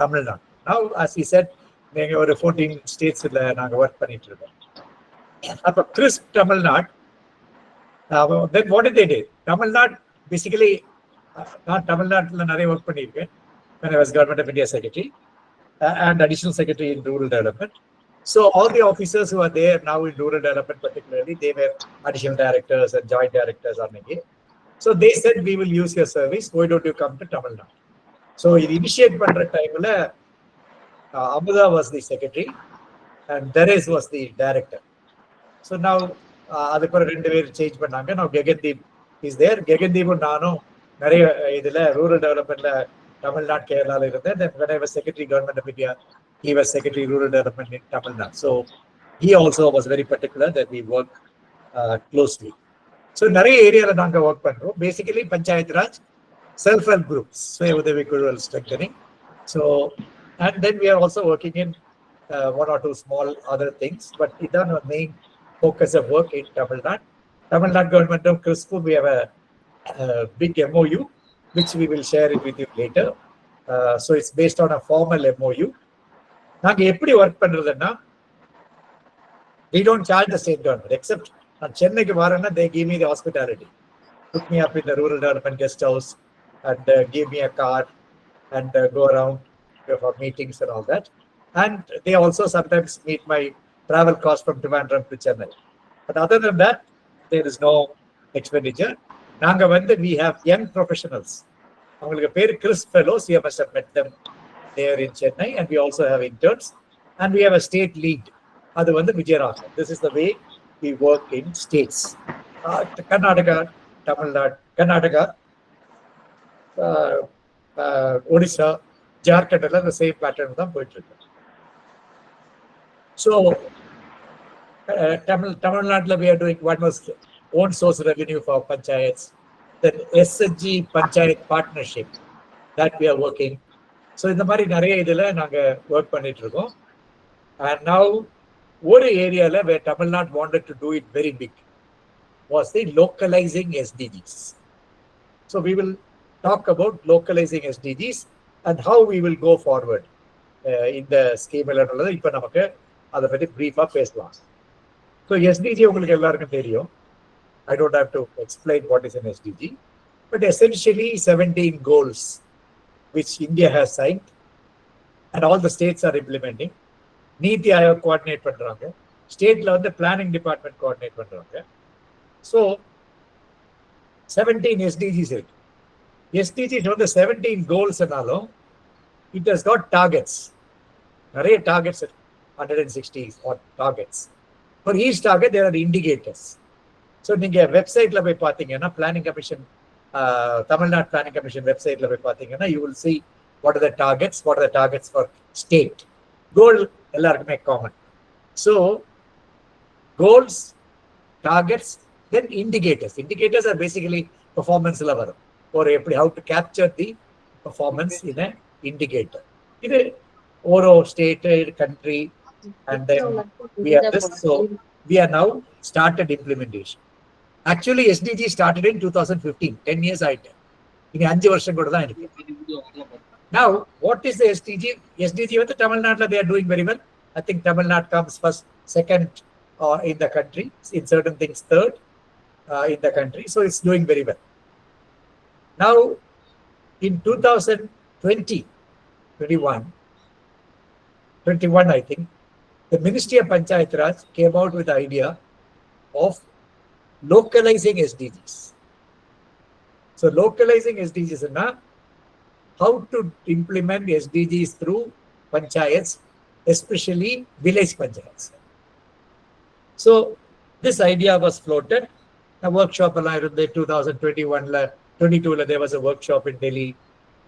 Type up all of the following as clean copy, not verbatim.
Tamil Nadu. Now, as he said, we have 14 states நாங்க work பண்ணிட்டு இருக்கோம். அப்ப CRISP Tamil Nadu, then what did they do? Tamil Nadu, basically, நான் தமிழ்நாட்டில் நிறைய ஒர்க் பண்ணியிருக்கேன் when I was Government of India Secretary and Additional Secretary in Rural Development. So all the officers who are there now in rural development particularly, they were additional directors and joint directors on again. So they said, we will use your service, why don't you come to Tamil Nadu? So it initiate பண்ற டைம்ல Amudha was the secretary and Deres was the director. So now அதுக்கு ரெண்டு பேர் change பண்ணாங்க. Now Gagandeep is there. Gagandeepம் நானும் நிறைய இதுல rural டெவலப்மெண்ட்ல Tamil Nadu கேரளால இருந்தேன். Then when I was Secretary Government of India, he was Secretary Rural Development in Tamil Nadu. So he also was very particular that we work closely. So நிறைய ஏரியால நாங்க work பண்றோம். Basically panchayat Raj, self-help groups, Swaya Udavi Kural strengthening. So and then we are also working in one or two small other things, but it's our main focus of work in Tamil Nadu. Tamil Nadu government of CRISP, we have a big MOU, which we will share it with you later. So it's based on a formal MOU. நாங்க எப்படி work பண்றதுன்னா, we don't charge the state government, except நான் சென்னைக்கு வரேன்னா they give me the hospitality, put me up in the rural development guest house and give me a car and go around for meetings and all that. And they also sometimes meet my travel cost from Trivandrum to Chennai. But other than that, there is no expenditure. நாங்க வந்து we have young professionals. அவங்களுக்கு பேர் CRISP fellows. You must have met them there in Chennai. And we also have interns. And we have a state lead. அது வந்து Vijayarajan. This is the way we work in states. Karnataka, Tamil Nadu, Karnataka, Odisha, Jharkhand, the same pattern தான் போயிட்டு இருக்கு. So Tamil Nadu, we are doing one was own source revenue for panchayats, then SSG panchayat partnership that we are working. So இந்த மாதிரி நிறைய இதுல நாங்க work பண்ணிட்டு இருக்கோம். And now ஒரு ஏரியால where Tamil Nadu wanted to do it very big was the localizing SDGs. So we will talk about localizing SDGs and how we will go forward in the scheme. இப்ப நமக்கு அதை பற்றி பிரீஃபா பேசலாம். So SDG உங்களுக்கு எல்லாருக்கும் தெரியும். I don't have to explain what is an SDG, but essentially 17 goals which India has signed and all the states are implementing. Niti Aayog coordinate பண்றாங்க, ஸ்டேட்ல வந்து பிளானிங் டிபார்ட்மெண்ட் கோஆர்டினேட் பண்றாங்க. ஸோ 17 SDGs இருக்கு. SDGs வந்து 17 கோல்ஸ்னாலும் it has got targets. நிறைய targets இருக்கு, 160 odd targets. For each target there are indicators. So நீங்க வெப்சைட்ல போய் பாத்தீங்கன்னா planning commission, Tamil Nadu planning commission வெப்சைட்ல போய் பாத்தீங்கன்னா you will see what are the targets for state. Goal எல்லாருக்குமே common. So goals, targets, then indicators. Indicators are basically performanceல வரும். Or எப்படி how to capture the performance in an indicator. இது ஒரு state, country, and then we are this. So we are now started implementation. Actually SDG started in 2015, 10 years ஆயிட்டு. இனி 5 வருஷம் கூட தான் இருக்கு. Now what is the SDG? SDG வந்து தமிழ்நாட்டுல they are doing very well. I think Tamil Nadu comes first, second in the country, in certain things third in the country. So it's doing very well. Now in 2020, 21 I think, the Ministry of Panchayat Raj came out with the idea of localizing SDGs. So localizing SDGs is how to implement SDGs through panchayats, especially village panchayats. So this idea was floated. A workshop in 2021, there was a workshop in Delhi,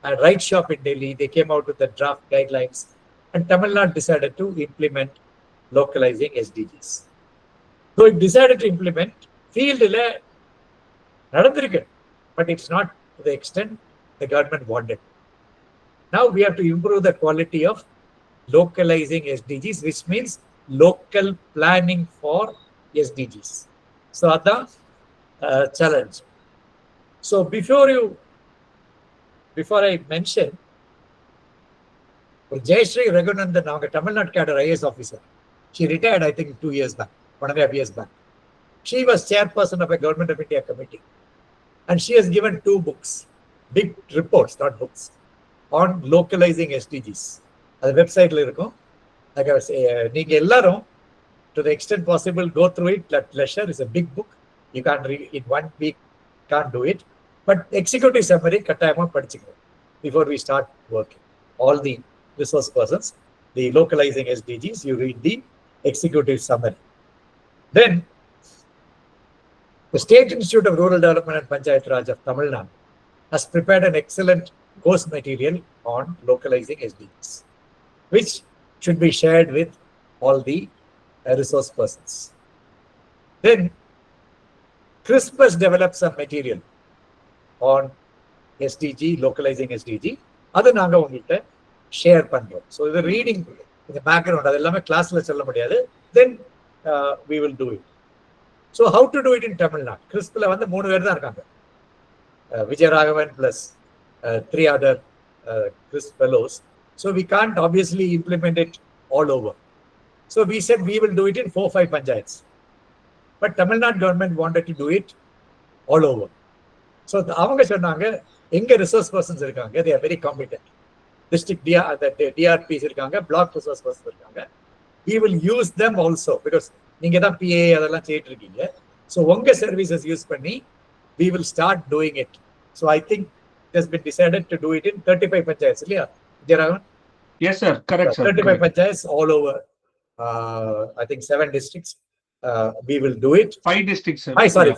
a right shop in Delhi. They came out with the draft guidelines, and Tamil Nadu decided to implement localizing SDGs. So it decided to implement field, but it's not to the extent the government wanted. Now we have to improve the quality of localizing SDGs, which means local planning for SDGs. So that's challenge. So before I mention Jayashree Raghunandan, அவங்க தமிழ்நாடு கேடர் IAS officer. She retired, I think, 2 years back, 1.5 years back. She was chairperson of a Government of India committee. And she has given 2 books, big reports, not books, on localizing SDGs. அது வெப்சைட்ல இருக்கும். நீங்க எல்லாரும், to the extent possible, go through it at leisure. It's a big book. You can't read it in 1 week, can't do it. But executive summary, கட்டாயமா படிச்சுக்கணும் before we start working. All the resource persons, the localizing SDGs, you read the executive summary. Then, the State Institute of Rural Development and Panchayat Raj of Tamil Nadu has prepared an excellent course material on localizing SDGs, which should be shared with all the resource persons. Then, CRISP has developed some material on SDG, localizing SDG. அது நாங்க உங்கள்கிட்ட share பண்றோம். So இது reading, இந்த background அது எல்லாமே கிளாஸ்ல சொல்ல முடியாது. தென் we will do it. So how to do it in Tamil Nadu? கிறிஸ்பில் வந்து 3 பேர் தான் இருக்காங்க. Vijayaraghavan plus 3 other CRISP fellows. So we can't obviously implement it all over. So we said we will do it in 4-5 panchayats. But Tamil Nadu government wanted to do it all over. So அவங்க சொன்னாங்க, எங்க resource persons இருக்காங்க, they are very competent. District DRPs இருக்காங்க, black resource persons இருக்காங்க. We will use them also because நீங்க தான் PA அதெல்லாம் செய்யிட்டு இருக்கீங்க. So உங்க சர்வீசஸ் யூஸ் பண்ணி we will start doing it. So I think it has been decided to do it in 35 panchayats, இல்லையா Vijayaraghavan? Yes sir, correct sir. 35 panchayats all over, I think 7 districts. We will do it. 5 districts sir.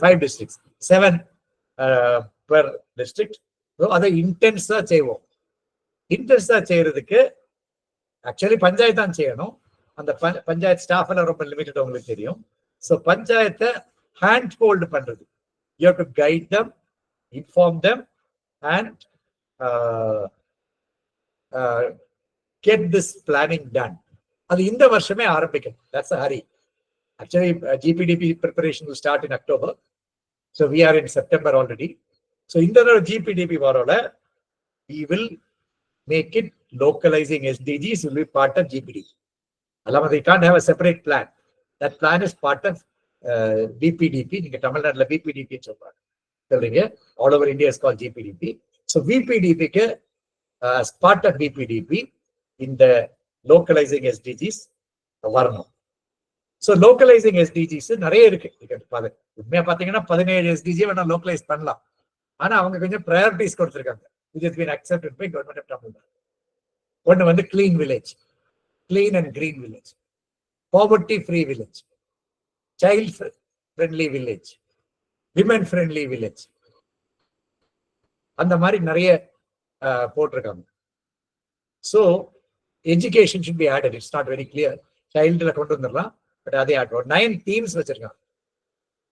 5 districts. 7 per district. So அதை இன்டென்ஸா செய்வோம். இன்டென்ஸா செய்யறதுக்கு actually panchayat தான் செய்யணும். அந்த panchayat staff எல்லாம் ரொம்ப limited, உங்களுக்கு தெரியும். ஸோ பஞ்சாயத்தை ஹேண்ட் ஹோல்டு பண்றது, you have to guide them, inform them and get this planning done. அது இந்த வருஷமே ஆரம்பிக்கும். That's a hurry. Actually, GPDP preparation will start in October. So we are in September already. So in the GPDP varola, we will make it localizing SDGs will be part of GPDP. Alama, they can't have a separate plan. That plan is part of VPDP. நீங்க தமிழ்நாட்டுல VPDP சொல்றீங்க. All over India is called GPDP. So VPDP க்கு as part of VPDP in the localizing SDGs வரணும். So லோக்கலைசிங் SDGs நிறைய இருக்கு. உண்மையா பாத்தீங்கன்னா 17 SDG வேணா லோக்கலைஸ் பண்ணலாம். ஆனா அவங்க கொஞ்சம் ப்ரையாரிட்டிஸ் கொடுத்துருக்காங்க, which has been accepted by Government of Tamil Nadu. ஒன்னு வந்து clean village, clean and green village, poverty free village, child friendly village, women friendly village, அந்த மாதிரி நிறைய போட்டிருக்காங்க. So education should be added. It's not very clear. சைல்டுல கொண்டு வந்துடலாம், but அதே ஆட் 9 themes வச்சிருக்காங்க.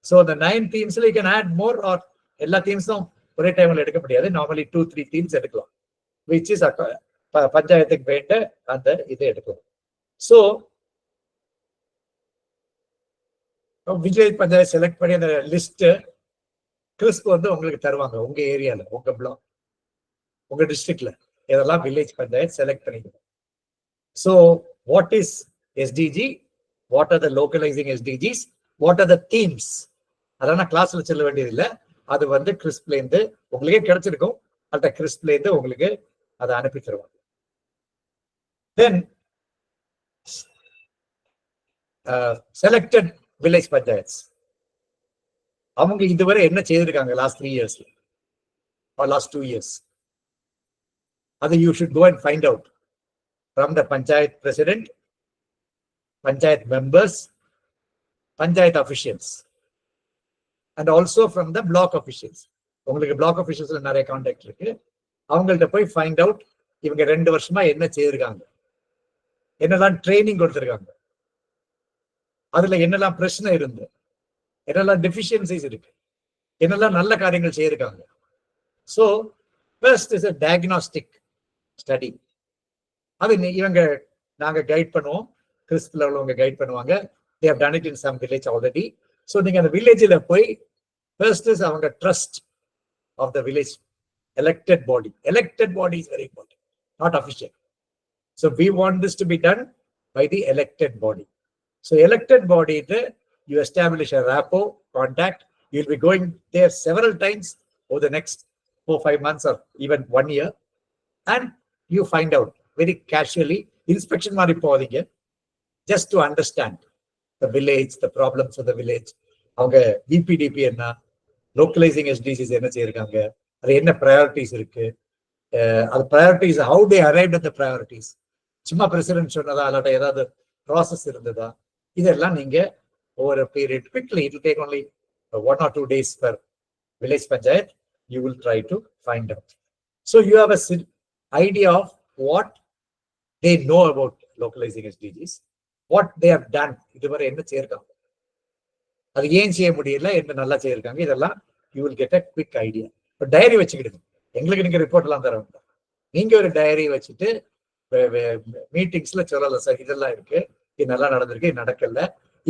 ஸோ அந்த 9 themes-ல you can add more, or எல்லா தீம்ஸும் ஒரே டைம்ல எடுக்க முடியாது. நார்மலி 2-3 themes எடுக்கலாம், விச் இஸ் பஞ்சாயத்துக்கு வேண்ட அந்த இதை எடுக்கலாம். ஸோ விஜய் பஞ்சாயத்து செலக்ட் பண்ணி அந்த லிஸ்ட் கிறிஸ்ப் வந்து உங்களுக்கு தருவாங்க. உங்க ஏரியால, உங்க பிளாக், உங்க டிஸ்ட்ரிக்ட்ல இதெல்லாம் வில்லேஜ் பஞ்சாயத்து செலக்ட் பண்ணிக்கணும். So what is SDG, what are the localizing SDGs, what are the themes, அதெல்லாம் கிளாஸ்ல சொல்ல வேண்டியது இல்லை. அது வந்து கிறிஸ்ப்ல இருந்து உங்களுக்கே கிடைச்சிருக்கும். அந்த கிறிஸ்ப்ல இருந்து உங்களுக்கு அதை அனுப்பி தருவாங்க. தென் செலக்டட் வில்லேஜ் பஞ்சாயத்ஸ், அவங்க இதுவரை என்ன செய்திருக்காங்க last 3 years or last 2 years, அது you should go and find out from the panchayat president, panchayat members, panchayat officials, and also from the block officials. உங்களுக்கு block officials நிறைய கான்டாக்ட் இருக்கு. அவங்கள்ட்ட போய் ஃபைண்ட் அவுட் இவங்க 2 வருஷமா என்ன செய்திருக்காங்க, என்னெல்லாம் ட்ரைனிங் கொடுத்துருக்காங்க, அதுல என்னெல்லாம் பிரச்சனை இருந்து, என்னெல்லாம் டெஃபிஷியன்சிஸ் இருக்கு, என்னெல்லாம் நல்ல காரியங்கள் செய்திருக்காங்க. So first is a diagnostic study. அது இவங்க நாங்க கைட் பண்ணுவோம், கிறிஸ்ப்ல உள்ளவங்க கைட் பண்ணுவாங்க. they have done it in some village already. So நீங்க அந்த வில்லேஜில் போய் ஃபர்ஸ்ட் இஸ் அவங்க trust of the village elected body. Elected body is very important, not official. So we want this to be done by the elected body. So elected body, you establish a rapport, contact. You'll be going there several times over the next 4-5 months or even 1 year. And you find out very casually, inspection mari pothing, just to understand the village, the problems of the village. அவங்க VPDP என்ன, localizing SDGs என்ன செய்யிருக்காங்க, அது என்ன priorities இருக்கு, அது priorities, how they arrived at the priorities. சும்மா president சொன்னதா இல்லாட்ட ஏதாவது ப்ராசஸ் இருந்ததா, இதெல்லாம் நீங்க over a period, quickly, it will take only 1 or 2 days per village panchayat, you will try to find out. So you have a idea of what they know about localizing SDGs, what they have done, இதுவரை என்ன செய்யிருக்காங்க, அது ஏன் செய்ய முடியல, என்ன நல்லா செய்யிருக்காங்க, இதெல்லாம் you will get a quick idea. இப்போ டைரி வச்சுக்கிடுங்க, எங்களுக்கு நீங்க ரிப்போர்ட் எல்லாம் தர வேண்டாம், நீங்க ஒரு டைரி வச்சுட்டு மீட்டிங்ஸ்ல சொல்லலாம், சார் இதெல்லாம் இருக்கு, இது நல்லா நடந்திருக்கு, இது நடக்கல,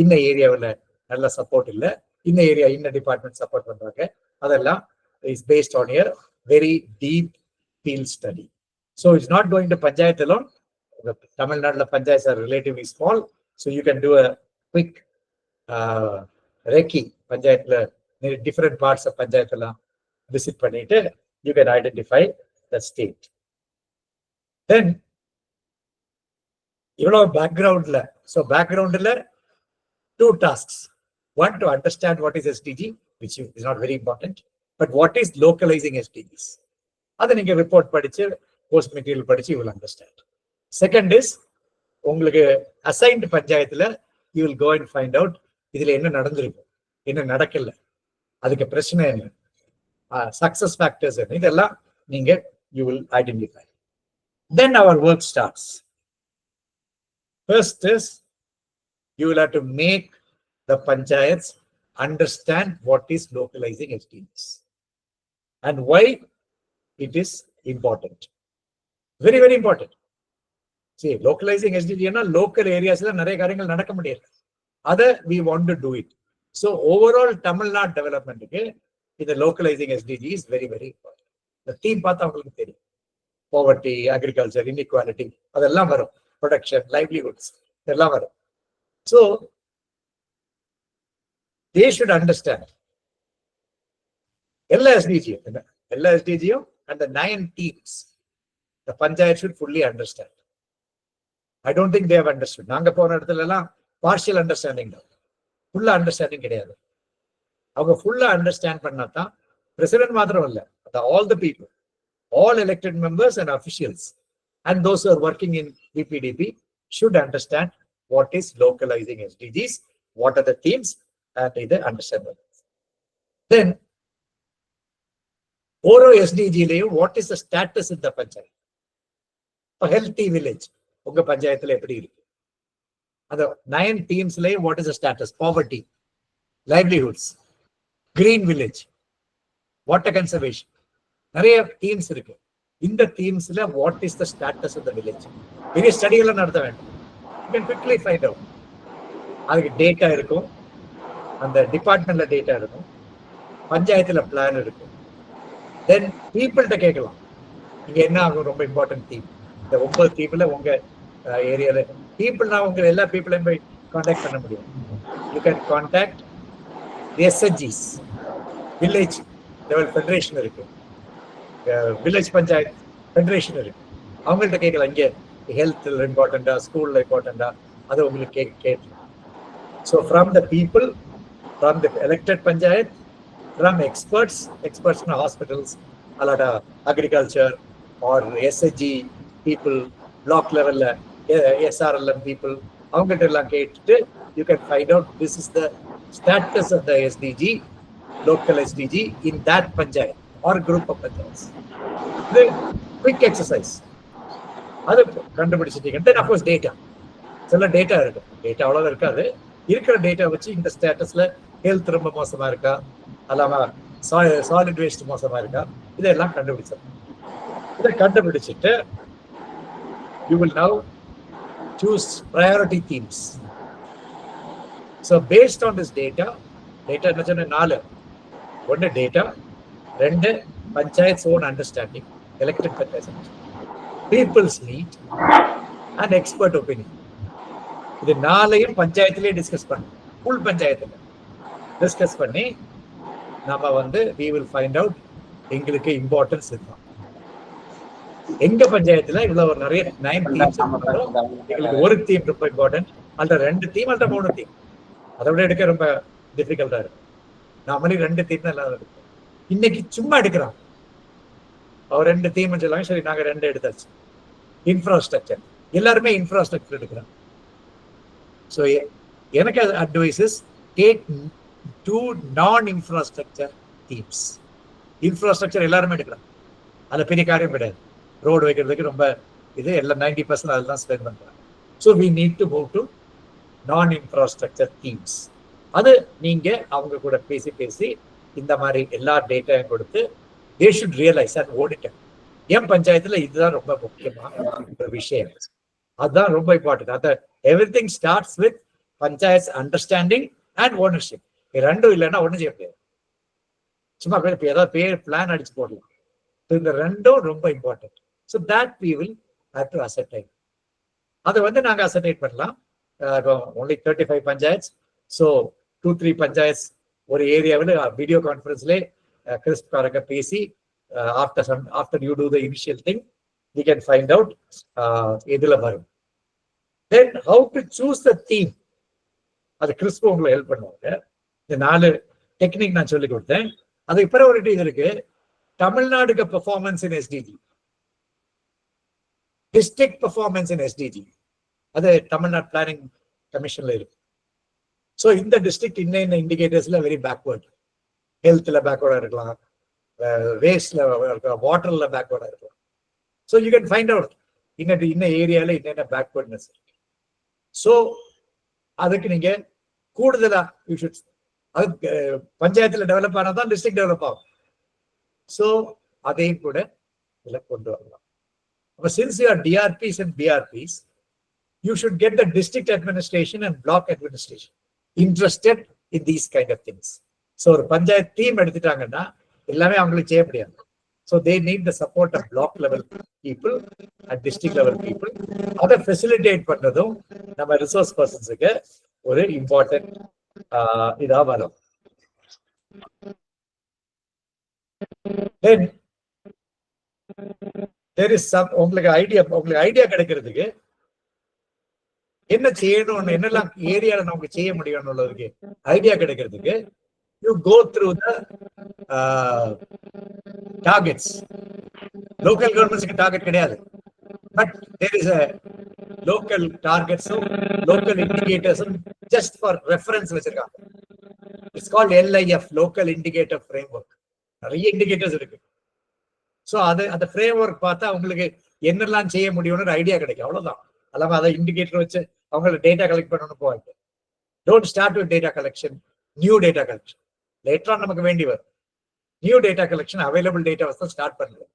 இந்த ஏரியாவில் நல்ல சப்போர்ட் இல்லை, இந்த ஏரியா இந்த டிபார்ட்மெண்ட் சப்போர்ட் பண்றாங்க, அதெல்லாம் is based on your very deep field study. So it's not going to panchayat alone. The Tamil Nadu panchayats are relatively small, so you can do a quick recce panchayat different parts of panchayat la visit பண்ணிட்டு you can identify the state. Then இவ்வளவு பேக்ரவுண்ட்ல, so பேக்ரவுண்ட்ல 2 tasks. One, to understand what is SDG, which is not very important, but what is localizing SDGs. அதை நீங்க report படிச்சு, post material படிச்சு, you will understand. Second is, உங்களுக்கு assigned பஞ்சாயத்துல you will go and find out இதுல என்ன நடந்திருக்கு, என்ன நடக்கல, அதுக்கு பிரச்சனை என்ன, சக்சஸ் ஃபேக்டர்ஸ் என்ன, இதெல்லாம் நீங்க you will identify. Then our work starts. First is, you will have to make the panchayats understand what is localizing SDGs and why it is important. Very, very important. See, localizing SDG na local areas la nare karyangal nadakka mudiyadhu. Other we want to do it. So overall Tamil Nadu development ku the localizing SDG is very, very important. The theme paatha ungalku theriyum. Poverty, agriculture, inequality, adella varum. Production, livelihoods, adella varum. So they should understand ella SDG and the 9 teams, the panchayat should fully understand. I don't think they have understood. நாங்க போன இடத்துல எல்லாம் partial understanding தான், full understanding கிடையாது. அவங்க full understand பண்ணாதான் president மாத்திரம் இல்ல, all the people, all elected members and officials and those who are working in VPDP should understand what is localizing SDGs, what are the themes, and they understand that. Then Oro SDG layu, what is the status in the panchayat? A healthy village, unga panchayathile eppadi irukku? Adha 9 teams layu, what is the status? Poverty, livelihoods, green village, water conservation, nariya teams irukku. In the teams la, what is the status of the village? Very study ella nadutha vendum. You can quickly find out. Adukku data irukum, and the department la data irukum, panchayathila plan irukum. Then people ta கேட்கலாம், இங்க என்ன ஆகும், ரொம்ப important theme, இந்த 9 தீம்ல உங்க ஏரியால பீப்புள்னா உங்க எல்லா பீப்புளையும் போய் கான்டாக்ட் பண்ண முடியும். You can contact SHGs, village level federation இருக்கு, வில்லேஜ் பஞ்சாயத்து ஃபெடரேஷன் இருக்கு, அவங்கள்ட்ட கேட்கலாம், இங்கே ஹெல்த்ல இம்பார்ட்டண்டா, ஸ்கூல்ல இம்பார்ட்டண்டா, அதை உங்களுக்கு கேட்கலாம். So from the people, from the elected panchayat, from experts in hospitals, alada agriculture or SHG people, block level SRLM people, avanga ella kettu you can find out this is the status of the SDG, local SDG in that panchayat or group of panchayats. The quick exercise adu kandupidichittinga. Then of course data, sella data irukku, data avvala irukadu, irukra data vechi இந்த ஸ்டேட்டஸ்ல health ரொம்ப மோசமா இருக்கா, அல்லாம solid waste மோசமா இருக்கா, இதெல்லாம் கண்டுபிடிச்சிடும். இதை கண்டுபிடிச்சிட்டு you will now choose priority themes. So based on this data என்ன சொன்ன 4, 1 data, 2 panchayat's own understanding, elected panchayats, people's need, and expert opinion. இது 4ஐயும் பஞ்சாயத்திலே டிஸ்கஸ் பண்ணணும். ஃபுல் பஞ்சாயத்துல டிஸ்கஸ் பண்ணி நம்ம we will find out எங்களுக்கு இம்பார்ட்டன்ஸ் இருக்கும். எங்க பஞ்சாயத்துல இவ்வளவு நிறைய 9 டீம்ஸ் எங்களுக்கு ஒரு டீம் ரொம்ப இம்பார்ட்டன்ட், அந்த 2 டீம் அல்ல 3 டீம், அதை விட எடுக்க ரொம்ப டிஃபிகல்ட்டா இருக்கும். நாமளே 2 டீம் தான் எல்லாம் இருக்கும். இன்னைக்கு சும்மா எடுக்கிறான், அவர் 2 டீம் சொல்லுவாங்க, சரி நாங்க 2 எடுத்தாச்சு. இன்ஃப்ராஸ்ட்ரக்சர் எல்லாருமே இன்ஃப்ராஸ்ட்ரக்சர் எடுக்கிறாங்க. ஸோ எனக்கு அட்வைசஸ் டேக் 2 நான்-இன்ஃப்ராஸ்ட்ரக்சர் டீம்ஸ். இன்ஃப்ராஸ்ட்ரக்சர் எல்லாருமே எடுக்கிறாங்க, அது பெரிய காரியம் கிடையாது. ரோடு வைக்கிறதுக்கு ரொம்ப இது எல்லாம் 90% அதுதான் ஸ்பெண்ட் பண்றாங்க. So we need to move to non-infrastructure teams. அது நீங்க அவங்க கூட பேசி இந்த மாதிரி எல்லா டேட்டாவும் கொடுத்து தே ஷுட் ரியலைஸ் அண்ட் ஓடிட்டர் என் பஞ்சாயத்துல இதுதான் ரொம்ப முக்கியமான ஒரு விஷயம். அதுதான் ரொம்ப இம்பார்ட்டன்ட். அந்த everything starts with panchayat understanding and ownership. இது ரெண்டும் இல்லைன்னா ஒன்றும் செய்ய முடியாது. சும்மா ஏதாவது பேர் பிளான் அடிச்சு போடலாம். இந்த ரெண்டும் ரொம்ப important. So that we will have to ascertain. அதை நாங்கள் அசர்டைன் பண்ணலாம். ஒன்லி 35 பஞ்சாயத்ஸ். ஸோ 2-3 பஞ்சாயத்ஸ் ஒரு ஏரியாவில் வீடியோ கான்ஃபரன்ஸ்லேயே கிறிஸ்பாரங்க பேசி after you do the initial thing we can find out எதுல வரும். Then how to choose the theme, அது கிறிஸ்பு உங்களை ஹெல்ப் பண்ணுவாங்க. இந்த 4 டெக்னிக் நான் சொல்லி கொடுத்தேன். அதுக்கு பிறகு ஒரு இது இருக்கு, தமிழ்நாடுக்கு பெர்ஃபார்மன்ஸ் இன் எஸ்டிஜி, டிஸ்ட்ரிக்ட் பெர்ஃபார்மன்ஸ் இன் எஸ்டிஜி, அது தமிழ்நாடு பிளானிங் கமிஷன்ல இருக்கு. ஸோ இந்த டிஸ்ட்ரிக்ட் இன்ன இண்டிகேட்டர்ஸ்ல வெரி பேக்வர்ட், ஹெல்த்ல பேக்வர்டா இருக்கலாம், வேஸ்ட்ல இருக்கலாம், வாட்டர்ல பேக்வர்டா இருக்கலாம். So you can find out இன்ன ஏரியால என்னென்ன பேக்வர்ட்னஸ் இருக்கு. ஸோ அதுக்கு நீங்க கூடுதலா யூ ஷுட், அது பஞ்சாயத்துல டெவலப் ஆனாதான் டிஸ்ட்ரிக்ட் டெவலப் ஆகும். ஸோ அதையும் கூட இதில் கொண்டு வரலாம். அப்போ since you are DRPs and BRPs, you should get the district administration and block administration interested in these kind of things. So ஒரு பஞ்சாயத்து டீம் எடுத்துட்டாங்கன்னா எல்லாமே அவங்களுக்கு செய்ய முடியாது. So they need the support of block level people and district level people. அதை facilitate பண்றதும் நம்ம resource பர்சன்ஸுக்கு ஒரு important இதா வரும். Then there is some உங்களுக்கு ஐடியா கிடைக்கிறதுக்கு என்ன செய்யணும்னு, என்னெல்லாம் ஏரியால நமக்கு செய்ய முடியும்னுள்ளதுக்கு ஐடியா கிடைக்கிறதுக்கு you go through the targets. Local கவர்மெண்ட்ஸ்க்கு டார்கெட் கிடையாது, but there is a local டார்கெட்ஸும் லோக்கல் இண்டிகேட்டர்ஸும் ஜஸ்ட் ஃபார் ரெஃபரன்ஸ் வச்சிருக்காங்க. It's called LIF, local indicator framework. நிறைய இண்டிகேட்டர்ஸ் இருக்கு. ஸோ அந்த ஃப்ரேம்வொர்க் பார்த்தா அவங்களுக்கு என்னெல்லாம் செய்ய முடியும்னு ஐடியா கிடைக்கும், அவ்வளவுதான். அல்லாம அதை இண்டிகேட்டர் வச்சு அவங்கள டேட்டா கலெக்ட் பண்ணணும்னு போவாங்க. Don't start with data collection, new data collection. லேட்டரா நமக்கு வேண்டி வரும். New data collection available data தான் ஸ்டார்ட் பண்ணுறது.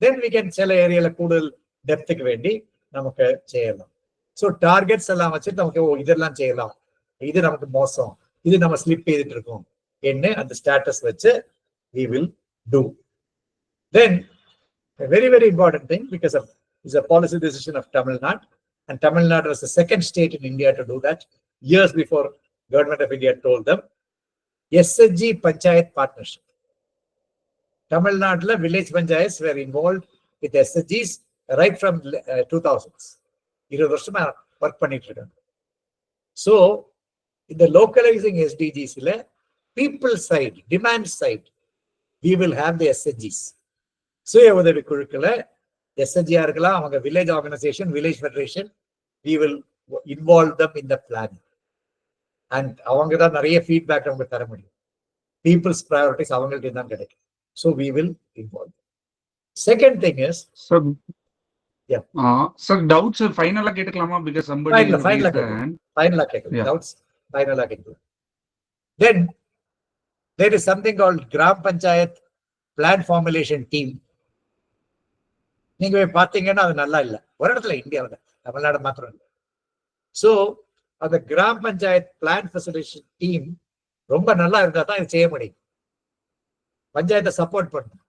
தென் வி கேன் சில ஏரியால கூடுதல் டெப்த்துக்கு வேண்டி நமக்கு செய்யலாம். ஸோ டார்கெட்ஸ் எல்லாம் வச்சுட்டு நமக்கு இதெல்லாம் செய்யலாம், இது நமக்கு மோசம், இது நம்ம ஸ்லிப் செய்துட்டு இருக்கோம் என்ன அந்த ஸ்டேட்டஸ் வச்சு we will do. Then a very, very important thing, because of is a policy decision of Tamil Nadu, and Tamil Nadu was the second state in India to do that years before Government of India told them. SHG Panchayat Partnership. Tamil Nadu village panchayats were involved with SHGs right from 2000s. 20 வருஷமா work பண்ணிட்டு இருக்காங்க. So in the localizing SDGs people side, demand side, we will have the SHGs. சுய உதவி குழுக்களை SHG இருக்கலாம், அவங்க village organisation, village federation, we will involve them in the planning. And அவங்க தான் நிறைய ஃபீட்பேக் அவங்க தர முடியும். பீப்புள்ஸ் ப்ரையாரிட்டிஸ் அவங்கள்ட்ட தான் கிடைக்கும். So we will involve. Second thing is, sir, yeah, sir, doubts finally கேட்கலாமா? Because somebody finally கேட்கலாம். Doubts finally கேட்கலாம். Then there is something called Gram Panchayat Plan Formulation Team. நீங்க பாத்தீங்கன்னா அது நல்லா இல்லை ஒரு இடத்துல, இந்தியாவில், தமிழ்நாடு மாத்திரம் இல்லை. ஸோ அந்த gram panchayat plan facilitation team ரொம்ப நல்லா இருந்தா தான் இது செய்ய முடியும். பஞ்சாயத்தை சப்போர்ட் பண்ணும்.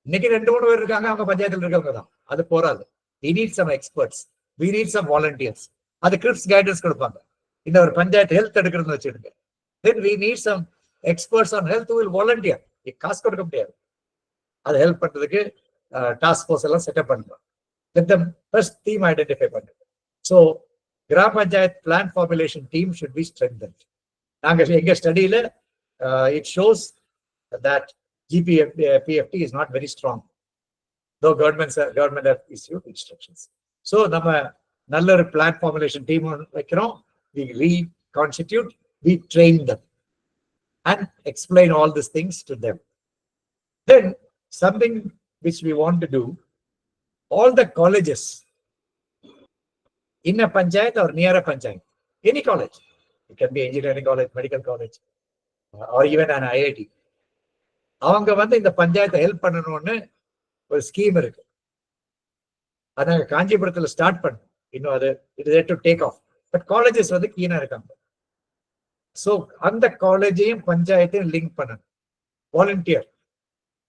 இன்னைக்கு 2-3 பேர் இருக்காங்க, அவங்க பஞ்சாயத்துல இருக்கவங்க தான், அது போராது. We need some experts. we need some volunteers. அது கிரிப்ஸ் கைடன்ஸ் கொடுப்பாங்க. இந்த ஒரு பஞ்சாயத்து ஹெல்த் எடுக்கிறதுன்னு வச்சுடுங்க. Then we need some experts on health who will volunteer. காசு கொடுக்க முடியாது. அதை ஹெல்ப் பண்றதுக்கு டாஸ்க் ஃபோர்ஸ் எல்லாம் செட்டப் பண்றோம். Let them first team identify பண்ணுங்க. So கிராம panchayat plan formulation team should be strengthened. நாங்க எங்க ஸ்டடியில it shows that GPFT is not very strong, though government have issued instructions. So நம்ம நல்ல ஒரு பிளான் ஃபார்முலேஷன் டீம் வைக்கிறோம். We reconstitute, we train them and explain all these things to them. Then something which we want to do, all the colleges in a panchayat or near a panchayat, any college, it can be engineering college, medical college, or even an IIT, அவங்க வந்து இந்த பஞ்சாயத்தை help பண்ணணும்னு ஒரு scheme இருக்கு. அதை காஞ்சிபுரத்தில் start பண்ணோம். இன்னும் அது it is to take off. But colleges வந்து கீனா இருக்காங்க. ஸோ அந்த காலேஜையும் பஞ்சாயத்தையும் லிங்க் பண்ணணும். Volunteer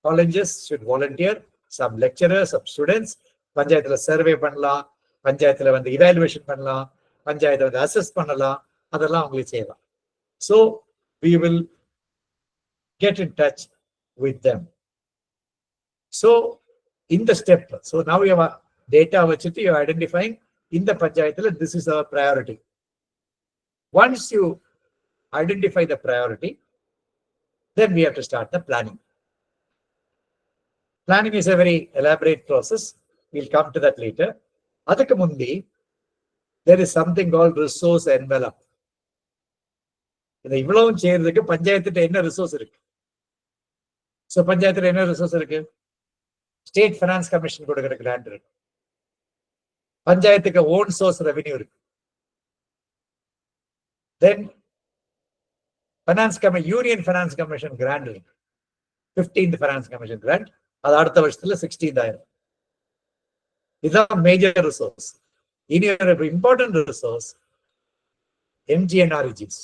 colleges should volunteer, some lecturers, some students. பஞ்சாயத்துல சர்வே பண்ணலாம், பஞ்சாயத்துல வந்து இவாலுவேஷன் பண்ணலாம், பஞ்சாயத்தை வந்து அசஸ் பண்ணலாம், அதெல்லாம் அவங்களுக்கு செய்யலாம். So we will get in touch with them. So in the step, so now we have a data vachittu you are identifying in the panchayathila this is our priority. Once you identify the priority, then we have to start the planning. Planning is a very elaborate process. We'll come to that later. Adukku mundi there is something called resource envelope. இந்த இவ்வளவும் செய்யறதுக்கு பஞ்சாயத்துல என்ன resource இருக்கு? So பஞ்சாயத்துல என்ன resource இருக்கு? State finance commission கொடுக்குற கிராண்ட் இருக்கு, பஞ்சாயத்துக்கு ஓன் சோர்ஸ் ரெவென்யூ இருக்கு, then union finance commission grant இருக்கு, 15th ஃபைனான்ஸ் கமிஷன் கிராண்ட், அது அடுத்த வருஷத்துல 16,000. இதுதான் மேஜர் ரிசோர்ஸ். இனி ஒரு important resource MGNREGs,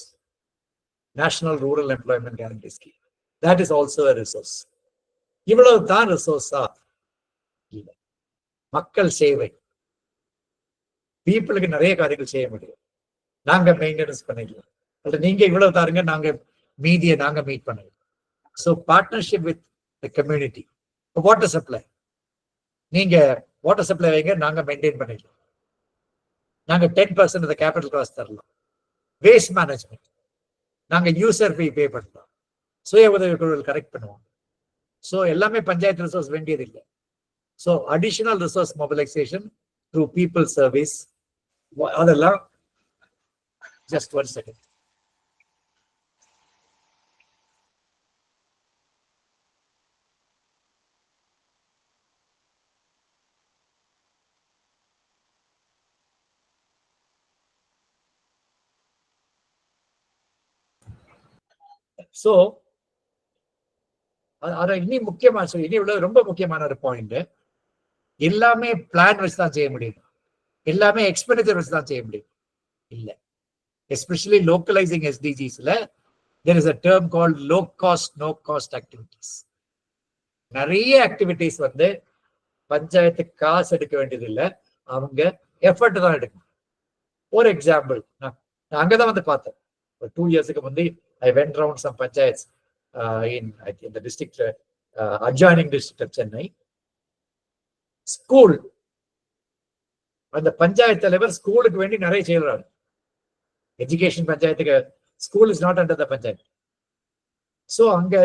National Rural Employment Guarantee Scheme. That is also a resource. இவ்வளவு தான் ரிசோர்ஸா? மக்கள் சேவை, பீப்புளுக்கு நிறைய காரியங்கள் செய்ய முடியும். நாங்க மெயின்டெனன்ஸ் பண்ணிக்கலாம். அல்லது நீங்க இவ்வளவு தாருங்க, நாங்க மீதியை நாங்க மீட் பண்ணிக்கலாம். So partnership with the community. Water supply, நீங்க வாட்டர் சப்ளை வைங்க, நாங்க மெயின்டைன் பண்ணிக்கலாம். நாங்க 10% ஆஃப் கேபிட்டல் காஸ்ட் தரலாம். வேஸ்ட் மேனேஜ்மெண்ட், நாங்க யூசர் ஃபீ பே பண்ணலாம். சுய உதவி குழுவில் கரெக்ட் பண்ணுவோம். ஸோ எல்லாமே பஞ்சாயத்து ரிசோர்ஸ் வேண்டியது இல்லை. So additional resource mobilisation through people service, அதெல்லாம் ஜஸ்ட் 1 second. ஸோ இனி முக்கியமான இனி உள்ள ரொம்ப முக்கியமான ஒரு பாயிண்ட், எல்லாமே பிளான் வச்சு தான் செய்ய முடியும், எல்லாமே எக்ஸ்பெண்டிச்சர் வச்சு தான் செய்ய முடியும் இல்ல. எஸ்பெஷலி லோக்கலைசிங் SDGsல there is a term called low cost no cost activities. நிறைய ஆக்டிவிட்டிஸ் வந்து பஞ்சாயத்து காசு எடுக்க வேண்டியது இல்லை, அவங்க எஃபர்ட் தான் எடுக்கணும். ஒரு எக்ஸாம்பிள், நான் அங்கதான் வந்து பார்த்தேன். 2 years முந்தி I went around some panchayats in the district, adjoining district of Chennai. School, அந்த பஞ்சாயத்து தலைவர் ஸ்கூலுக்கு வேண்டி நிறைய செய்யறாரு. எஜுகேஷன் பஞ்சாயத்துக்கு school is not under the panchayat. So அங்க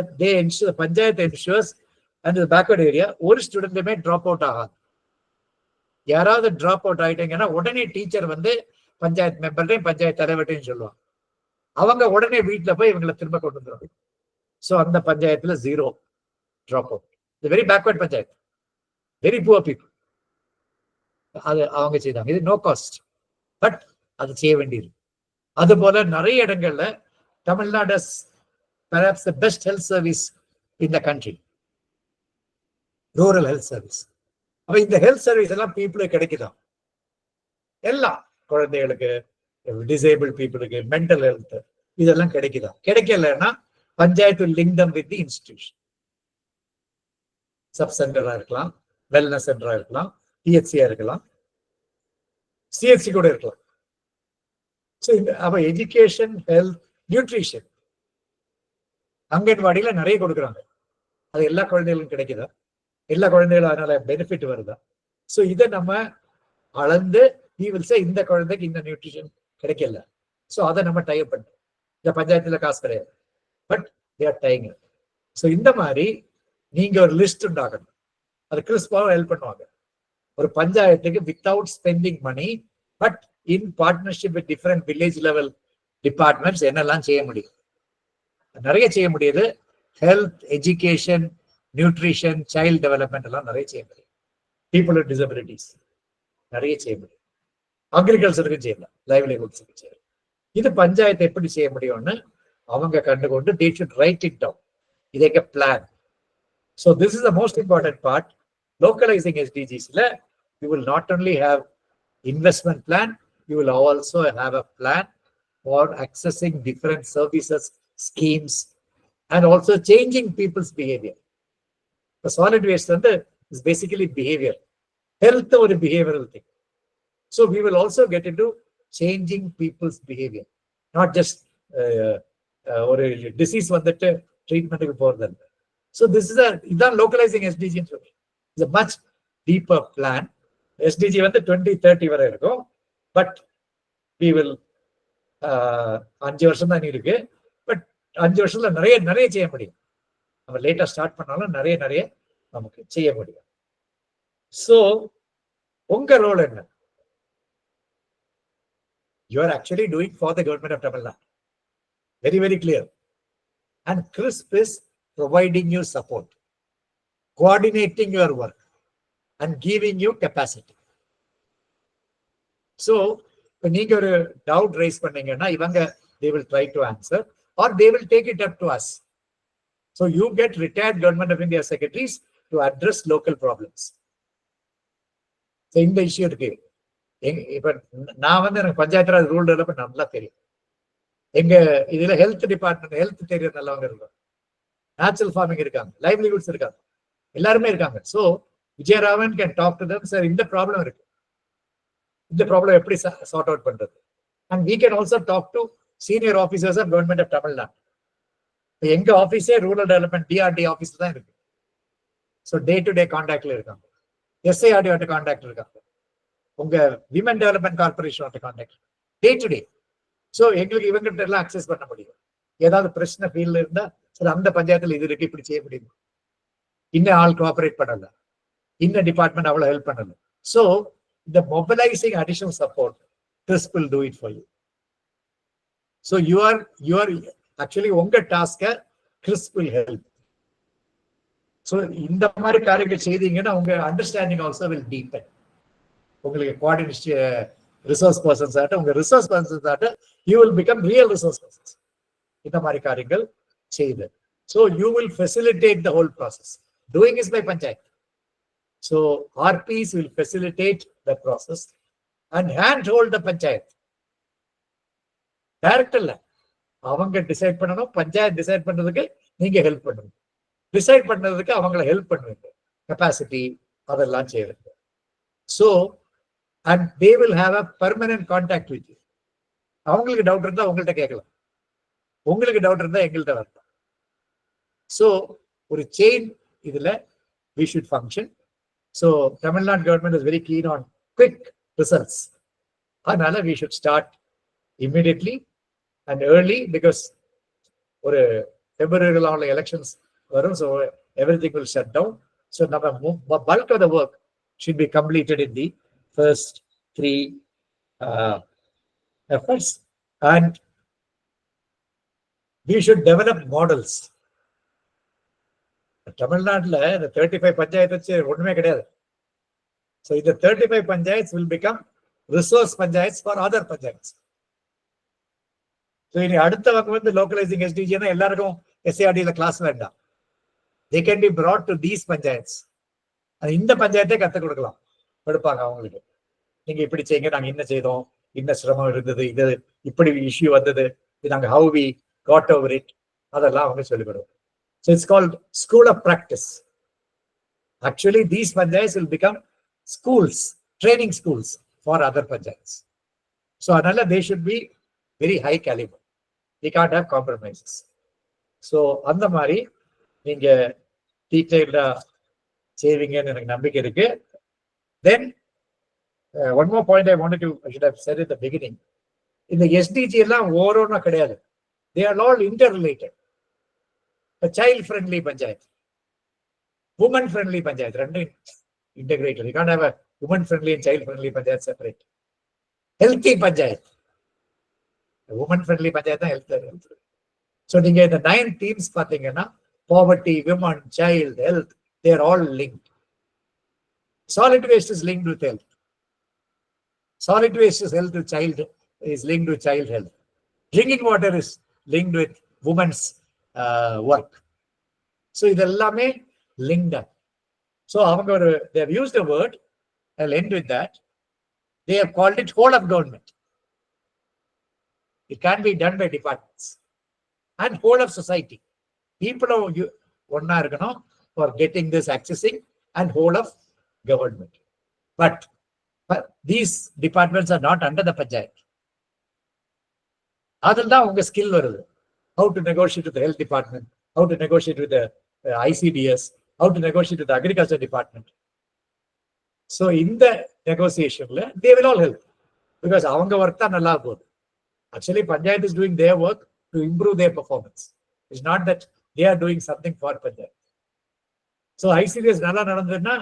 பஞ்சாயத்து இன்ஷூர்ஸ் அண்ட் பேக்வர்ட் ஏரியா ஒரு ஸ்டூடெண்ட்டுமே ட்ராப் அவுட் ஆகாது. யாராவது ட்ராப் அவுட் ஆயிட்டீங்கன்னா உடனே டீச்சர் வந்து பஞ்சாயத்து மெம்பர்டையும் பஞ்சாயத்து தலைவர்டையும் சொல்லுவாங்க. அவங்க உடனே வீட்டுல போய் இவங்களை திரும்ப கொண்டு வந்துருவாங்க. ஸோ அந்த பஞ்சாயத்துல 0 drop out. Very backward panchayat, very poor people. அது அவங்க செய்தாங்க. இது நோ காஸ்ட், பட் அது செய்ய வேண்டியது. அது போல நிறைய இடங்கள்ல Tamil Nadu perhaps the best health service in the country, rural health service. அப்ப இந்த ஹெல்த் சர்வீஸ் எல்லாம் பீப்புளுக்கு கிடைக்குதான், எல்லாம் குழந்தைகளுக்கு, டிசேபிள் பீப்புளுக்கு, மென்டல் ஹெல்த், இதெல்லாம் கிடைக்குதா? கிடைக்கலன்னா panchayat link them with the institution. Sub சென்டரா இருக்கலாம், வெல்னஸ் சென்டரா இருக்கலாம், PHCயா இருக்கலாம். சிஎஸ்சி கூட இருக்கலாம். ஸோ அப்ப எஜுகேஷன், ஹெல்த், நியூட்ரிஷன் அங்கன்வாடியில நிறைய கொடுக்குறாங்க. அது எல்லா குழந்தைகளுக்கும் கிடைக்குதா? எல்லா குழந்தைகளும் அதனால பெனிஃபிட் வருதா? ஸோ இதை நம்ம அளந்து இந்த குழந்தைக்கு இந்த நியூட்ரிஷன் கிடைக்கல, ஸோ அதை நம்ம டைப் பண்றோம். இந்த பஞ்சாயத்துல காசு கிடையாது, பட் தேர் டைங். ஸோ இந்த மாதிரி நீங்க ஒரு லிஸ்ட் உண்டாகணும். அது கிறிஸ்பாவும் ஹெல்ப் பண்ணுவாங்க. ஒரு பஞ்சாயத்துக்கு without spending money, but in partnership with different village level departments என்னெல்லாம் செய்ய முடியும்? நிறைய செய்ய முடியுது. Health, education, nutrition, child development எல்லாம் நிறைய செய்ய முடியும். பீப்புள் வித் டிசபிலிட்டிஸ் நிறைய செய்ய முடியும். அக்ரிகல்ச்சருக்கு செய்யலாம், லைவ்லிஹுட்ஸுக்கு செய்யலாம். இது பஞ்சாயத்தை எப்படி செய்ய முடியும்னு அவங்க கண்டுகொண்டு they should write it down. இதே plan. So this is the most important part. Localizing SDGs, you will not only have investment plan, you will also have a plan for accessing different services, schemes, and also changing people's behavior. The solid waste is basically behavior. Health or a behavioral thing. So we will also get into changing people's behavior, not just or a disease treatment. So this is localizing SDG. It's a much deeper plan. SDG 2030 வரை இருக்கும், but we will 5 வருஷம் தான் இருக்கு. But 5 வருஷத்துல நிறைய செய்ய முடியும். நம்ம லேட்டா ஸ்டார்ட் பண்ணாலும் நிறைய நமக்கு செய்ய முடியும். ஸோ உங்க ரோல் என்ன? You are actually doing for the government of Tamil Nadu. Very, very clear. And CRISP is providing you support, coordinating your work, and giving you capacity. So, when you get a doubt raised, they will try to answer, or they will take it up to us. So, you get retired Government of India secretaries to address local problems. So, in the issue, இப்ப நான் எனக்கு panchayat Raj rule development நல்லா தெரியும். எங்க இதுல health department, health தெரியும் நல்லவங்க இருக்காங்க, நேச்சுரல் ஃபார்மிங் இருக்காங்க, லைவ்லிஹுட்ஸ் இருக்காங்க, எல்லாருமே இருக்காங்க. So Vijayaraman can talk to them, sir இந்த ப்ராப்ளம் இருக்கு, இந்த ப்ராப்ளம் எப்படி சார்ட் அவுட் பண்றது? And we can also talk to senior officers of government of Tamil Nadu. எங்க ஆஃபீஸே ரூரல் டெவலப்மெண்ட் டிஆர்டி ஆஃபீஸ் தான் இருக்கு. ஸோ டே டு டே கான்டாக்ட்ல இருக்காங்க, எஸ்ஐஆர்டி கான்டாக்ட் இருக்காங்க, உங்க women development corporation contact day to day. So எங்களுக்கு இவங்கிட்ட எல்லாம் அக்சஸ் பண்ண முடியும். ஏதாவது பிரச்சனை ஃபீல்ட்ல இருந்தா சார் அந்த பஞ்சாயத்துல இது இருக்கு, இப்படி செய்ய முடியும், இன்னும் ஆள் கோஆபரேட் பண்ணல, இன்னும் டிபார்ட்மெண்ட் அவ்வளவு ஹெல்ப் பண்ணல. ஸோ இந்த mobilising additional support CRISP will do it for you. So you are actually உங்க task CRISP will help. So இந்த மாதிரி காரியங்கள் செய்தீங்கன்னா உங்க அண்டர்ஸ்டாண்டிங் ஆல்சோ வில் டீப்பன். உங்களுக்கு கோஆர்டினேஷன் ரிசோர்ஸ் பர்சன்ஸ் ஆகட்டும், உங்க ரிசோர்ஸ் பர்சன்ஸ் ஆகட்டும், you will become real resource persons இந்த மாதிரி காரியங்கள் செய்து. So you will facilitate the whole process. Doing is by panchayat. So RPs will facilitate the process and hand hold the panchayat. Direct இல்ல, அவங்க decide பண்ணணும், பஞ்சாயத் டிசைட் பண்றதுக்கு நீங்க ஹெல்ப் பண்ணணும், டிசைட் பண்றதுக்கு அவங்களை ஹெல்ப் பண்ணுவீங்க, கெப்பாசிட்டி அதெல்லாம் செய்யறது. So, and they will have a permanent contact with you. அவங்களுக்கு டவுட் இருந்தா உங்கள்கிட்ட கேட்கலாம், உங்களுக்கு டவுட் இருந்தா எங்கள்கிட்ட வரலாம். ஸோ ஒரு செயின் இதுல we should function. So Tamil Nadu government is very keen on quick results. அதனால we should start immediately and early, because ஒரு February elections வரும். So everything will shut down. So நம்ம bulk of the work should be completed in the first 3 efforts, and we should develop models. Tamil Nadu the 35 panchayats ஒண்ணுமே கிடையாது. So the 35 panchayats will become resource panchayats for other panchayats. So இனி அடுத்தவங்க localizing SDG னா எல்லாருக்கும் SARD class வேண்டாம். They can be brought to these panchayats. இந்த பஞ்சாயத்தை கற்றுக் கொடுக்கலாம், கொடுப்பாங்க அவங்களுக்கு. நீங்க இப்படி செய்யுங்க, நாங்க என்ன செய்தோம், என்ன சிரமம் இருந்தது, இது இப்படி இஷ்யூ வந்தது, இது நாங்க how we got over it, அதெல்லாம் அவங்க சொல்லிவிடுவோம். So it's called school of practice. Actually these panchayats will become schools, training schools for other panchayats. So another, they should be very high caliber. They can't have compromises. So அந்த மாதிரி நீங்க டீடைல்டா செய்வீங்கன்னு எனக்கு நம்பிக்கை இருக்கு. Then one more point I should have said at the beginning. இந்த SDG எல்லாம் ஓரோனா கிடையாது. They are all interrelated. A child friendly panchayat, woman friendly panchayat, ரெண்டும் integrated. You can't have a woman friendly and child friendly panchayat separate. Healthy panchayat, woman friendly panchayat தான் health. So நீங்க இந்த 9 themes பாத்தீங்கன்னா poverty, women, child, health, they are all linked. Solid waste is linked with health. Solid waste is health to child, is linked with child health. Drinking water is linked with women's work. So இதெல்லாமே linked up. So அவங்க they have used a word, I'll end with that. They have called it whole of government. It can be done by departments and whole of society. People are ஒன்னா இருக்கணும் for getting this accessing and whole of government. But these departments are not under the panchayat. அதில் தான் உங்க skill வருது. How to negotiate with the health department, how to negotiate with the ICDS, how to negotiate with the agriculture department. So in the negotiation, they will all help because அவங்க work தான் நல்லா போகுது. Actually, panchayat is doing their work to improve their performance. It's not that they are doing something for panchayat. So ICDS நல்லா நடந்ததுன்னா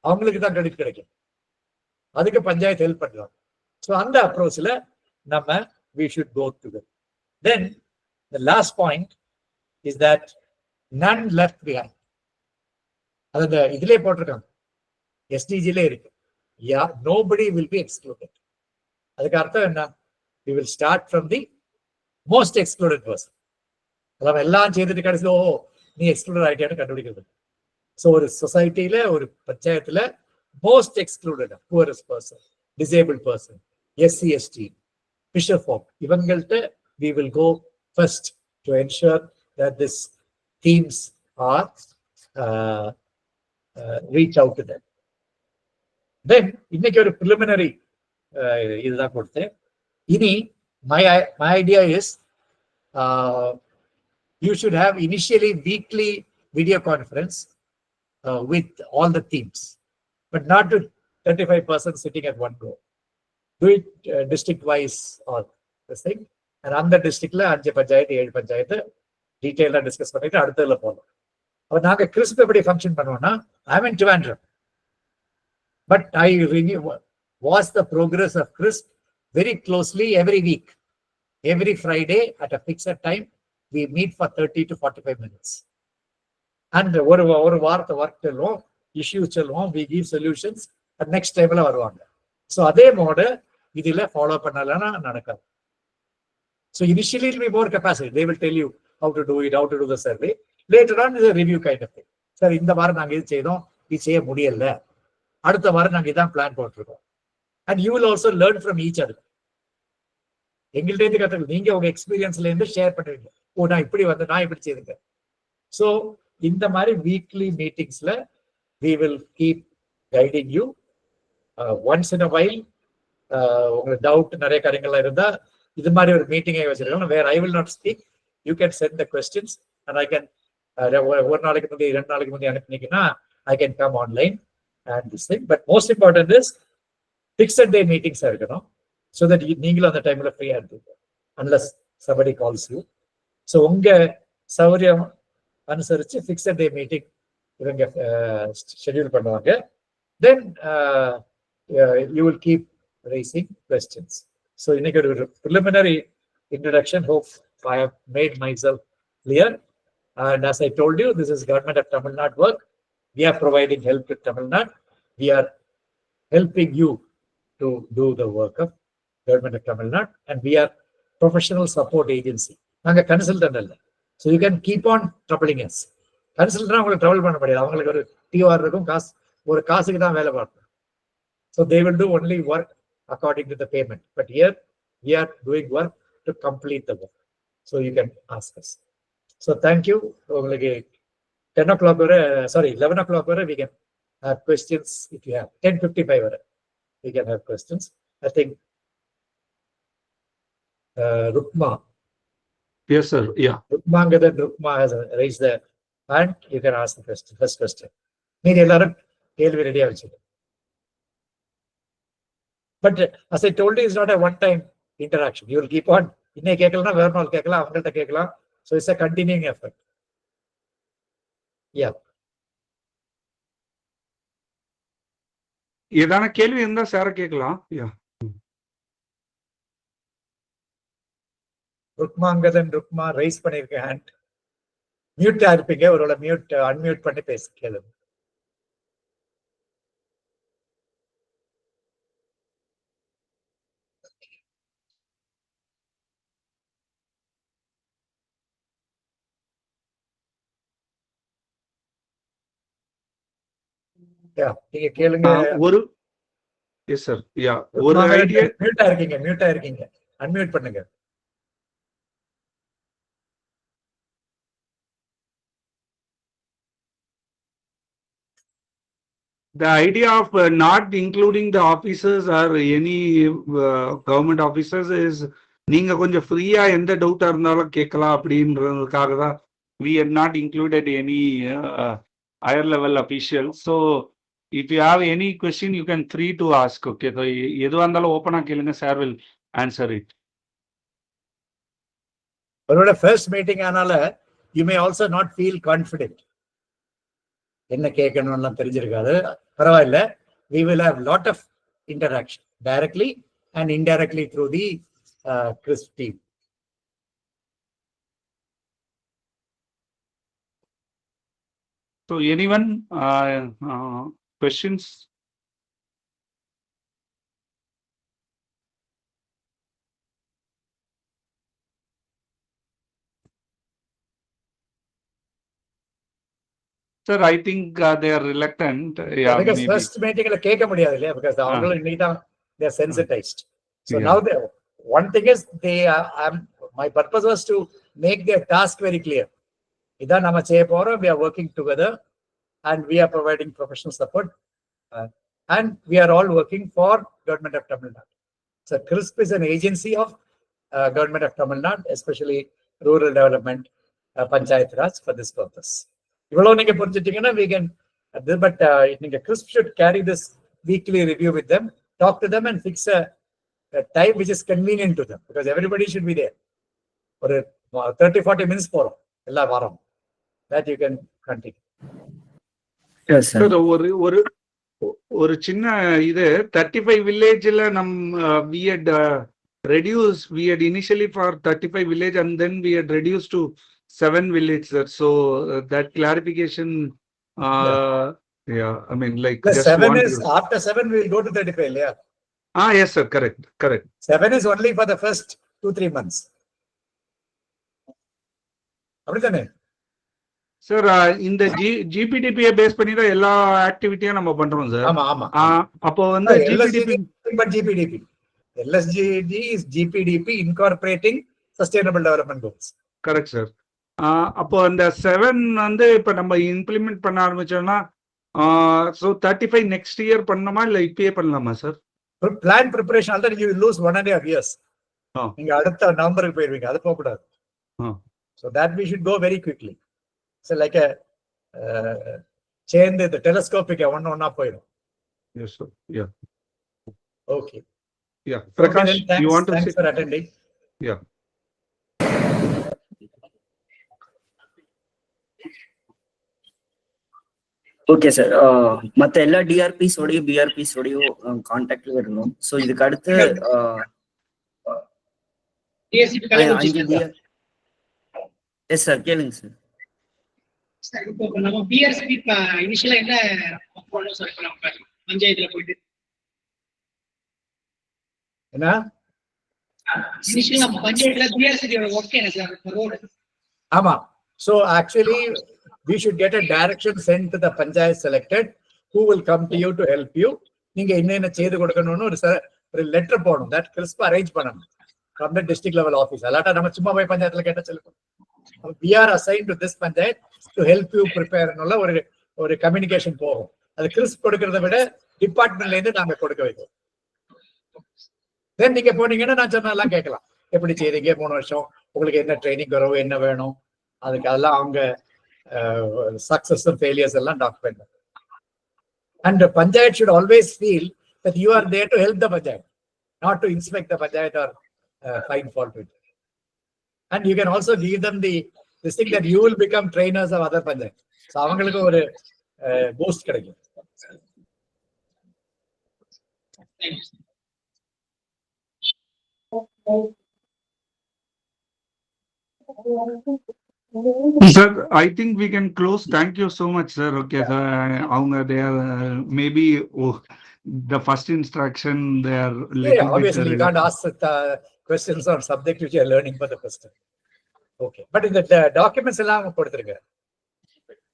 அவங்களுக்கு தான் credit கிடைக்கும். அதுக்கு பஞ்சாயத்து ஹெல்ப் பண்ணலாம். ஸோ அந்த அப்ரோச்ல நம்ம we should go together. Then the last point is that none left behind. அது இதிலே போட்டிருக்காங்க, எஸ்டிஜிலே இருக்கு. Yeah, nobody will be excluded. அதுக்கு அர்த்தம் என்ன? We will start from the most excluded person. அதாவது எல்லாம் செய்துட்டு கடைசியில் நீ எக்ஸ்க்ளூடட் ஆயிட்டியான்னு கண்டுபிடிக்கிறது. ஸோ ஒரு சொசைட்டில ஒரு பஞ்சாயத்துல most excluded, poorest person, disabled person, SC, ST, fisher folk, இவங்கள்ட்ட we will go first to ensure that these themes are reach out to them. Then இன்னைக்கு ஒரு preliminary இதுதான் கொடுத்தேன். இனி my idea is you should have initially weekly video conference with all the themes, but not to 35 persons sitting at one go. Do it district wise or this thing. And on the district, 5 panchayat, 7 panchayat, detailed discuss பண்ணிட்டு அடுத்ததுல போகலாம். அப்ப நாங்க crisp எப்படி function பண்ணுவோம்னா, I'm in Trivandrum, but I watch the progress of CRISP very closely every week. Every Friday at a fixed time, we meet for 30 to 45 minutes. And ஒரு வாரத்தை work சொல்லுவோம், இஷ்யூ சொல்லுவோம், we give solutions, and next டைம்ல வருவாங்க. So அதே mode இதுல follow பண்ணலன்னா நடக்காது. So initially it will be more capacity. They will tell you how to do it, how to do the survey. Later on is a review kind of thing. Sir இந்த வாரம் நாங்க இது செய்தோம், இது செய்ய முடியல, அடுத்த வாரம் நாங்க இதான் பிளான் போட்டிருக்கோம். And you will also learn from each other. எங்கள்கிட்ட இருந்து கற்றுக்க, நீங்க உங்க எக்ஸ்பீரியன்ஸ்ல இருந்து ஷேர் பண்ணுவீங்க. நான் இப்படி வந்து நான் இப்படி செய்துங்க. ஸோ இந்த மாதிரி weekly மீட்டிங்ஸ்ல we will keep guiding you. Once in a while உங்களுக்கு டவுட் நிறைய காரியங்கள்லாம் இருந்தா இது மாதிரி ஒரு மீட்டிங்கை வச்சிருக்கோம், வேற I will not speak. You can send the questions and I can ஒரு நாளைக்கு முந்தைய 2 நாளைக்கு முந்தைய அனுப்பினீங்கன்னா I can come online and this thing. But most important is fixed day meetings இருக்கணும், so that நீங்களும் அந்த டைம்ல ஃப்ரீயா இருப்பீங்க unless somebody calls you. So உங்க சௌகரியம் அனுசரிச்சு ஃபிக்ஸட் டே மீட்டிங் இவங்க ஷெட்யூல் பண்ணுவாங்க. Then you will keep raising questions. So இன்னைக்கு ஒரு preliminary introduction. Hope I have made myself clear. And as I told you, this is Government of Tamil Nadu work. We are providing help to Tamil Nadu. We are helping you to do the work of Government of Tamil Nadu, and we are professional support agency. நாங்க consultant இல்லை. So you can keep on troubling us. Consultant உங்களுக்கு trouble பண்ண முடியாது, அவங்களுக்கு ஒரு TR இருக்கும், ஒரு காசுக்கு தான் வேலை பார்க்கணும். So they will do only work according to the payment. But here we are doing work to complete the work. So you can ask us. So thank you. உங்களுக்கு 10 o'clock வரை, sorry 11 o'clock வரை we can have questions if you have. 10:55 வரை we can have questions. I think Rukma. Yes, sir. Yeah. Rukma has raised the hand. You can ask the question, first question. மீதி எல்லாரும் கேள்வி ரெடியா வச்சுக்கோ. But as I told you, it's not a one-time interaction. You will keep on. இன்னைக்கு கேட்கலாம், வேற நாள் கேட்கலாம், அவங்கள்ட்ட கேட்கலாம். So it's a continuing effort. Yeah. ஏதான கேள்வி இருந்தா சார கேட்கலாம். Yeah. ருக்மா ரைஸ் பண்ணிருக்க ஹேண்ட். மியூட்டா இருப்பீங்க, ஒருவேளை அன்மியூட் பண்ணி பேச கேளுங்க. நீங்க கேளுங்க. ஒரு எஸ் சார். யா, ஒரு ஐடியா. மியூட்டா இருக்கீங்க. அன்மியூட் பண்ணுங்க. The idea of not including the officers or any government officers is நீங்க கொஞ்சம் ஃப்ரீயா எந்த டவுட்டா இருந்தாலும் கேட்கலாம் அப்படின்றதுக்காக தான் we had not included any higher level officials. So if you have any question you can free to ask. Okay, so எதுவா இருந்தாலும் ஓபனா கேளுங்க, சார் will answer it. ஒருவேளை ஃபர்ஸ்ட் மீட்டிங் ஆனால you may also not feel confident. என்ன கேட்கணும்லாம் தெரிஞ்சிருக்காது, பரவாயில்ல. We will have lot of interaction directly and indirectly through the CRISP team. So anyone questions? Sir, I think they are reluctant. Yeah, because maybe. First meetingல கேட்க முடியாது இல்லையா, because அவங்களும் இன்னைக்கு தான் they are sensitized. So now one thing is my purpose was to make their task very clear. இதான் நம்ம செய்ய போறோம். We are working together and we are providing professional support and we are all working for Government of Tamil Nadu. So CRISP is an agency of Government of Tamil Nadu, especially rural development, Panchayat Raj, for this purpose. இவ்வளவு நீங்க புரிஞ்சுட்டீங்கன்னா we can, but நீங்க CRISP should carry this weekly review with them, talk to them and fix a time which is convenient to them, because everybody should be there. ஒரு 30-40 minutes போறோம் எல்லா வாரம். That you can continue. Yes sir. ஒரு சின்ன இது 35 villageல we had reduced, we had initially for 35 village and then we had reduced to 7 villages, sir. So that clarification, yeah, I mean, like the 7 is after 7 we will go to 35. Yeah. Yes sir, correct. 7 is only for the first 2-3 months. அப்படிதானே sir? இந்த ஜிபிடிபியை base பண்ணி தான் எல்லா ஆக்டிவிட்டியும் நம்ம பண்றோம் sir. ஆமா ஆமா. அப்போ வந்து GPDP LSGD is GPDP incorporating sustainable development goals. Correct sir. அப்போ அந்த 7 வந்து இப்ப நம்ம இம்ப்ளிமெண்ட் பண்ண ஆரம்பிச்சோம்னா so 35 நெக்ஸ்ட் இயர் பண்ணணுமா இல்ல இப்பயே பண்ணலாமா sir? Plan preparation already you will lose 1.5 years. நீங்க அடுத்த நவம்பருக்கு போயிருவீங்க, அது போக கூடாது. So that we should go very quickly. So like a chain, the telescopic ஒண்ணா போயிடும். Yes sir. Yeah. Okay. Yeah. Prakash, okay, thanks, you want to thanks for attending. Yeah. Okay sir. மற்ற எல்லா டிஆர்பிஸோடையும் பிஆர்பிஸோடையும் கான்டாக்ட்ல இருக்கணும். ஸோ இதுக்கு அடுத்து yes sir கேளுங்க sir. Sir இப்போ நம்ம பிஆர்சிபி இனிஷியலா என்ன பண்ணோம் சார்? இப்போ நம்ம பஞ்சாயத்துல போயிட்டு என்ன இனிஷியலா நம்ம பஞ்சாயத்துல பிஆர்சிபியோட ஒர்க் என்ன சார்? ரோட். ஆமா. So actually we should get a direction sent to the panchayat selected who will come to you to help you. நீங்க என்ன செய்து கொடுக்கணும்னு ஒரு லெட்டர் போடணும். that CRISP அரேஞ்ச் பண்ணணும் from the district level office. அல்லாட்டா நம்ம சும்மா போய் பஞ்சாயத்துல கேட்டா சொல்லுவோம். we are assigned to this panchayat to help you prepare னுள்ள ஒரு கம்யூனிகேஷன் போகும். அது CRISP கொடுக்கறத விட டிபார்ட்மெண்ட்ல இருந்து நாங்க கொடுக்க வைப்போம். தென் நீங்க போனீங்கன்னா நான் சொன்னதெல்லாம் கேட்கலாம். எப்படி செய்றீங்க 3 வருஷம், உங்களுக்கு என்ன ட்ரைனிங் வரும், என்ன வேணும், அதுக்கு அதெல்லாம் அவங்க சக்சஸ் ஃபெயிலியர்ஸ் எல்லாம் document. And the panchayat should always feel that you are there to help the panchayat, not to inspect the panchayat or find fault with it. And you can also give them this thing that you will become trainers of other panchayat. So அவங்களுக்கு ஒரு boost கிடைக்கும். Sir, I think we can close. Thank you so much, sir. Okay, sir. அவங்க they are maybe the first instruction they are little bit Obviously you can't ask questions on subject which you are learning for the first time. Okay, but in the documents எல்லாம் கொடுத்திருங்க.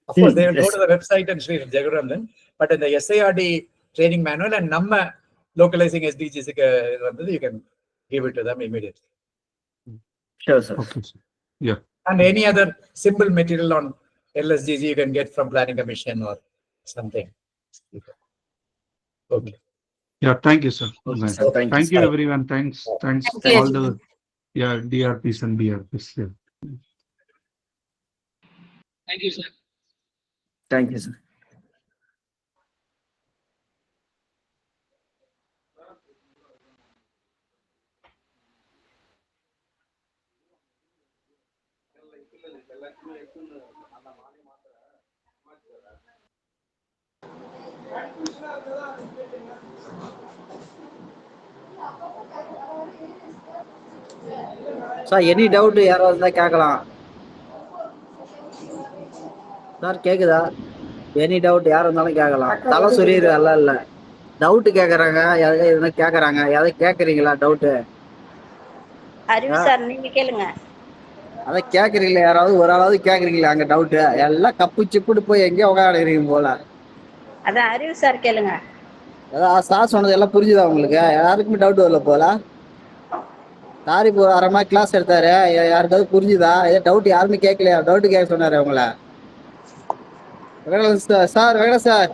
Of course they will go to the website and Sri Jaganathan, but in the SIRD training manual and நம்ம localizing SDGs க்கு வந்து you can give it to them immediately. Sure, sir. Okay, sir. Yeah. And any other simple material on LSDG you can get from Planning Commission or something. Okay. Yeah, thank you, sir. Okay, sir. Thank you, everyone. Thanks all the DRPs and BRPs. Yeah. Thank you, sir. Thank you, sir. Sir any doubt யாராவது இருந்தால் கேட்கலாம். Sir கேக்குதா? Any doubt யார் இருந்தாலும் கேட்கலாம். தலை சொல்லிடுது எல்லாம் இல்லை. டவுட்டு கேட்குறாங்க, யாராவது எதுனா கேட்குறாங்க, யாராவது கேட்குறீங்களா டவுட்டு? அறிவு சார் நீங்க கேளுங்க. அதை கேட்குறீங்களா? யாராவது ஒரு ஆளாவது கேட்குறீங்களா அங்கே டவுட்டு? எல்லாம் கப்பு சிப்புட்டு போய் எங்கேயோ உட்காந்துருக்கீங்க போல. அதான் அறிவு சார் கேளுங்க. அதான் சார் சொன்னது எல்லாம் புரிஞ்சுதா உங்களுக்கு? யாருக்குமே டவுட் வரல போல. சார் இப்போ ஒரு 1/2 மணி கிளாஸ் எடுத்தாரு, யாருக்காவது புரிஞ்சுதா? ஏதோ டவுட் யாருமே கேட்கலையா? டவுட்டு கேட்க சொன்னாரு அவங்கள. சார் வேணா சார்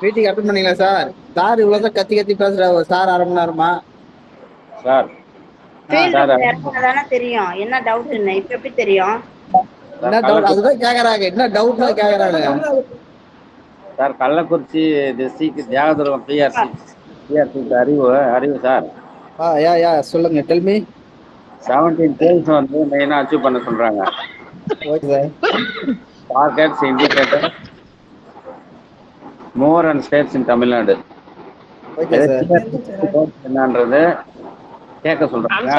மீட்டிங் அட்டன் பண்ணீங்களா சார்? சார் இவ்வளோதான் கத்தி கத்தி பேசுறாரு சார் 1/2 மணி நேரமா. சார் தானே தெரியும் என்ன டவுட்னு. இப்ப எப்படி தெரியும்? என்ன டவுட் அதுதான் கேக்குறாங்க. என்ன டவுட்னா கேக்குறாங்க sir. Kallakurichi district Thiyagadurgam PRC அறிவு சார். யா சொல்லுங்க. Tell me. 17 கோல்ஸ் வந்து மெயினா அச்சீவ் பண்ண சொல்றாங்க. Okay sir. Targets indicator more and states in Tamil Nadu. Okay sir. என்னன்றது கேட்க சொல்றாங்க.